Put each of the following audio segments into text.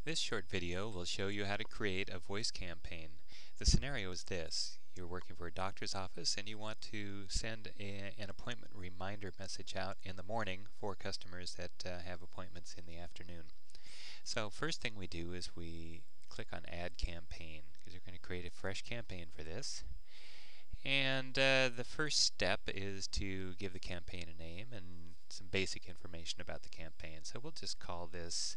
This short video will show you how to create a voice campaign. The scenario is this. You're working for a doctor's office and you want to send an appointment reminder message out in the morning for customers that have appointments in the afternoon. So first thing we do is we click on Add Campaign because you're going to create a fresh campaign for this. And the first step is to give the campaign a name and some basic information about the campaign. So we'll just call this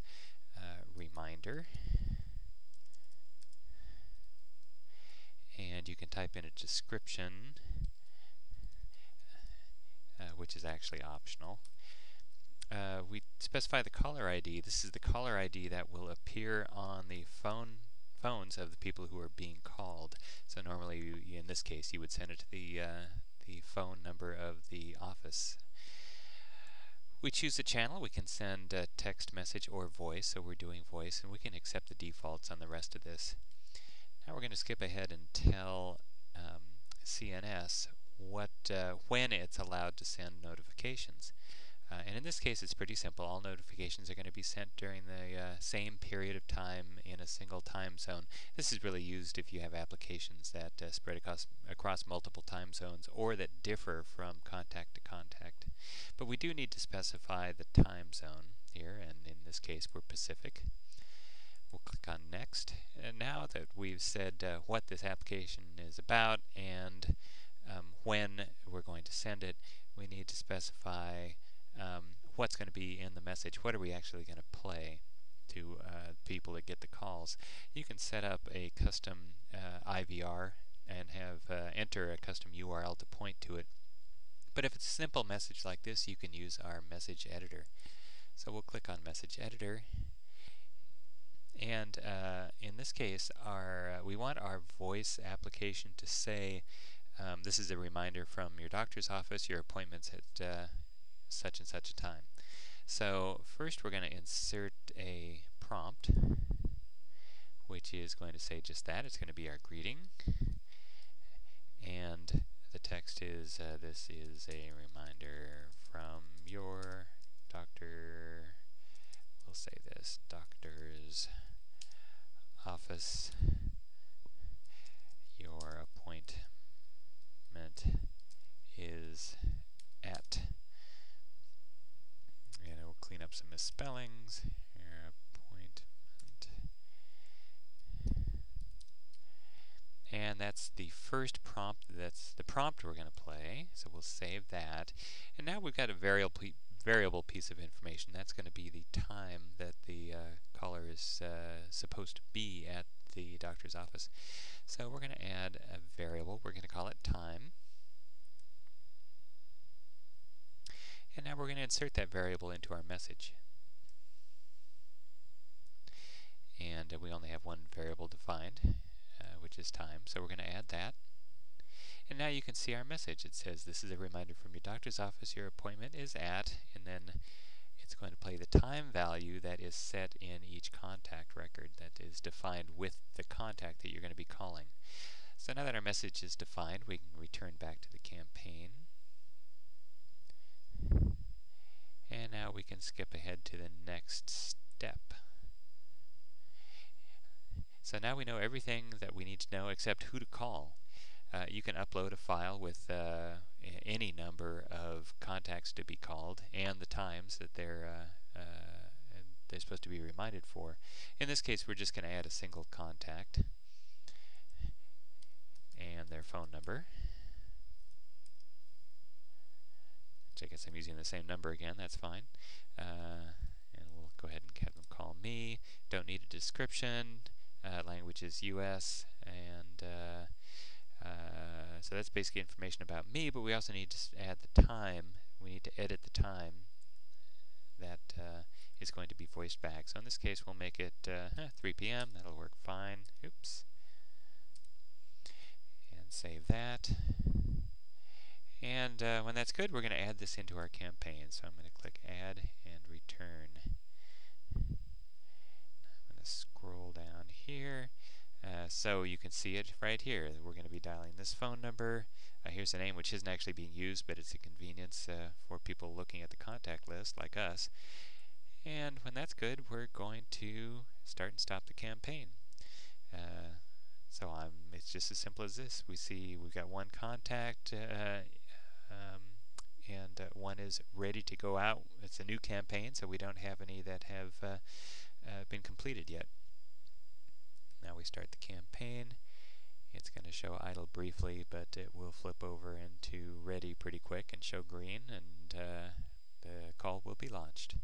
reminder. And you can type in a description, which is actually optional. We specify the caller ID. This is the caller ID that will appear on the phones of the people who are being called. So normally, in this case, you would send it to the phone number of the office. We choose a channel. We can send a text message or voice, so we're doing voice, and we can accept the defaults on the rest of this. Now we're going to skip ahead and tell CNS when it's allowed to send notifications. And in this case, it's pretty simple. All notifications are going to be sent during the same period of time in a single time zone. This is really used if you have applications that spread across multiple time zones or that differ from contact to contact. But we do need to specify the time zone here, and in this case, we're Pacific. We'll click on Next. And now that we've said what this application is about and when we're going to send it, we need to specify what's going to be in the message. What are we actually going to play to people that get the calls? You can set up a custom IVR and have enter a custom URL to point to it. But if it's a simple message like this, you can use our message editor. So we'll click on Message Editor. And in this case, we want our voice application to say, this is a reminder from your doctor's office, your appointment's at such and such a time. So first we're going to insert a prompt, which is going to say just that. It's going to be our greeting. And the text is, this is a reminder from your doctor. We'll say this, doctor's office. Your appointment is at. And we'll clean up some misspellings. Your appointment. And that's the first prompt. That's the prompt we're going to play. So we'll save that. And now we've got a variable piece of information. That's going to be the time that the caller is supposed to be at the doctor's office. So we're going to add a variable. We're going to call it time. And now we're going to insert that variable into our message. And we only have one variable defined, which is time. So we're going to add that. And now you can see our message. It says, this is a reminder from your doctor's office. Your appointment is at, and then it's going to play the time value that is set in each contact record that is defined with the contact that you're going to be calling. So now that our message is defined, we can return back to the campaign. And now we can skip ahead to the next step. So now we know everything that we need to know except who to call. You can upload a file with any number of contacts to be called and the times that they're supposed to be reminded for. In this case, we're just going to add a single contact and their phone number. I guess I'm using the same number again, that's fine. And we'll go ahead and have them call me. Don't need a description. Language is US. And so that's basically information about me, but we also need to add the time. We need to edit the time that is going to be voiced back. So in this case, we'll make it 3 p.m. That'll work fine. Oops. And save that. And when that's good, we're going to add this into our campaign. So I'm going to click Add and Return. I'm going to scroll down here. So you can see it right here. We're going to be dialing this phone number. Here's a name which isn't actually being used, but it's a convenience for people looking at the contact list like us. And when that's good, we're going to start and stop the campaign. It's just as simple as this. We see we've got one contact, and one is ready to go out. It's a new campaign, so we don't have any that have been completed yet. Now we start the campaign. It's going to show idle briefly, but it will flip over into ready pretty quick and show green, and the call will be launched.